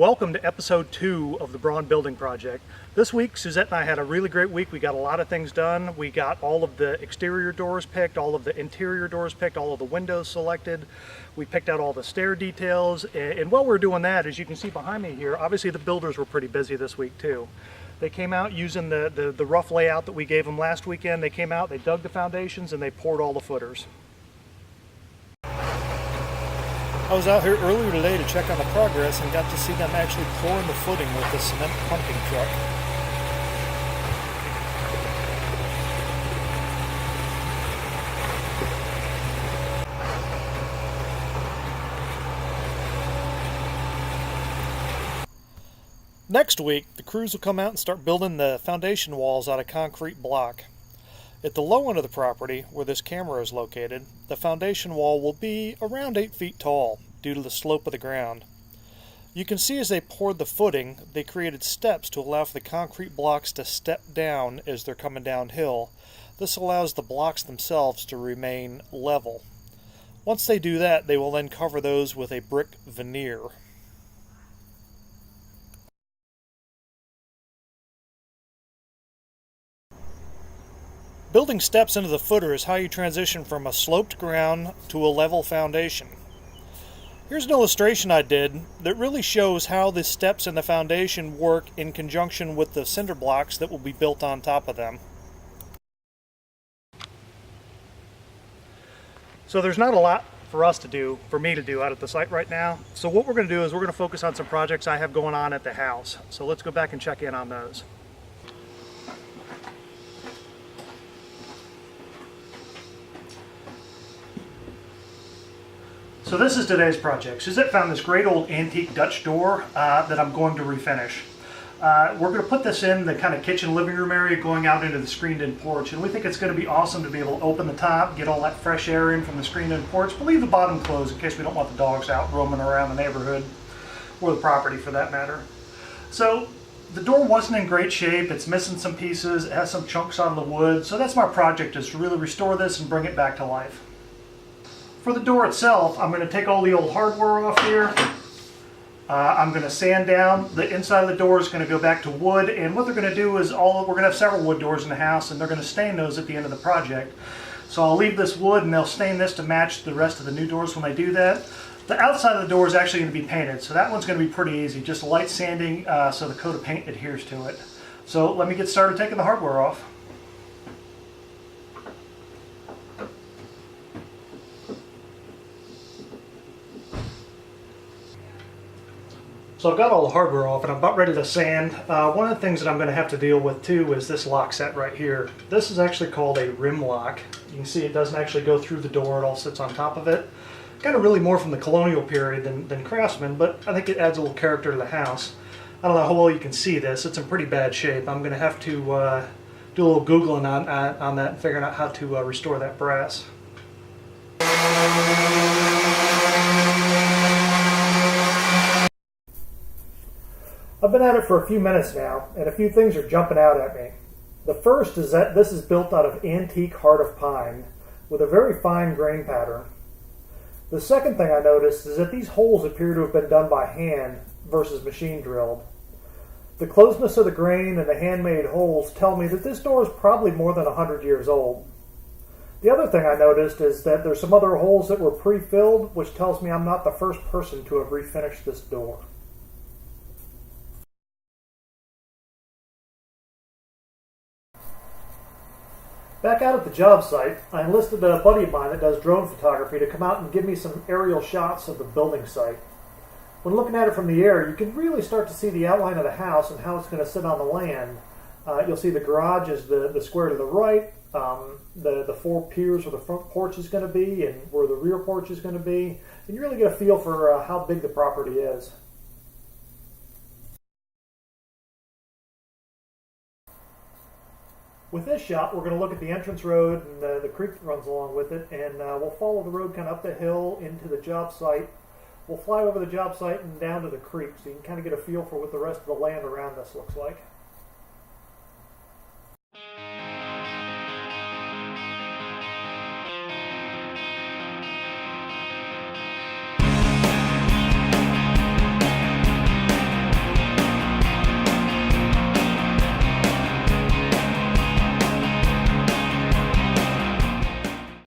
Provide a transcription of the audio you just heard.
welcome to episode 2 of the Braun building project. This week, Suzette and I had a really great week. We got a lot of things done. We got all of the exterior doors picked, all of the interior doors picked, all of the windows selected. We picked out all the stair details, and while we're doing that, as you can see behind me here, obviously the builders were pretty busy this week too. They came out using the rough layout that we gave them last weekend. They came out, they dug the foundations, and they poured all the footers. I was out here earlier today to check on the progress and got to see them actually pouring the footing with the cement pumping truck. Next week, the crews will come out and start building the foundation walls out of concrete block. At the low end of the property, where this camera is located, the foundation wall will be around 8 feet tall due to the slope of the ground. You can see as they poured the footing, they created steps to allow for the concrete blocks to step down as they're coming downhill. This allows the blocks themselves to remain level. Once they do that, they will then cover those with a brick veneer. Building steps into the footer is how you transition from a sloped ground to a level foundation. Here's an illustration I did that really shows how the steps in the foundation work in conjunction with the cinder blocks that will be built on top of them. So there's not a lot for us to do, for me to do out at the site right now. So what we're going to do is we're going to focus on some projects I have going on at the house. So let's go back and check in on those. So this is today's project. Suzette found this great old antique Dutch door that I'm going to refinish. We're going to put this in the kind of kitchen living room area going out into the screened-in porch, and we think it's going to be awesome to be able to open the top, get all that fresh air in from the screened-in porch, but leave the bottom closed in case we don't want the dogs out roaming around the neighborhood, or the property for that matter. So the door wasn't in great shape. It's missing some pieces. It has some chunks on the wood. So that's my project, is to really restore this and bring it back to life. For the door itself, I'm going to take all the old hardware off here. I'm going to sand down. The inside of the door is going to go back to wood, and what they're going to do is we're going to have several wood doors in the house, and they're going to stain those at the end of the project. So I'll leave this wood, and they'll stain this to match the rest of the new doors when they do that. The outside of the door is actually going to be painted, so that one's going to be pretty easy. Just light sanding so the coat of paint adheres to it. So let me get started taking the hardware off. So I've got all the hardware off and I'm about ready to sand. One of the things that I'm going to have to deal with too is this lock set right here. This is actually called a rim lock. You can see it doesn't actually go through the door, it all sits on top of it. Kind of really more from the colonial period than Craftsman, but I think it adds a little character to the house. I don't know how well you can see this, it's in pretty bad shape. I'm going to have to do a little Googling on that and figuring out how to restore that brass. I've been at it for a few minutes now, and a few things are jumping out at me. The first is that this is built out of antique heart of pine with a very fine grain pattern. The second thing I noticed is that these holes appear to have been done by hand versus machine drilled. The closeness of the grain and the handmade holes tell me that this door is probably more than 100 years old. The other thing I noticed is that there's some other holes that were pre-filled, which tells me I'm not the first person to have refinished this door. Back out at the job site, I enlisted a buddy of mine that does drone photography to come out and give me some aerial shots of the building site. When looking at it from the air, you can really start to see the outline of the house and how it's going to sit on the land. You'll see the garage is the square to the right, the four piers where the front porch is going to be and where the rear porch is going to be. And you really get a feel for how big the property is. With this shot, we're going to look at the entrance road and the creek that runs along with it, and we'll follow the road kind of up the hill into the job site. We'll fly over the job site and down to the creek so you can kind of get a feel for what the rest of the land around this looks like.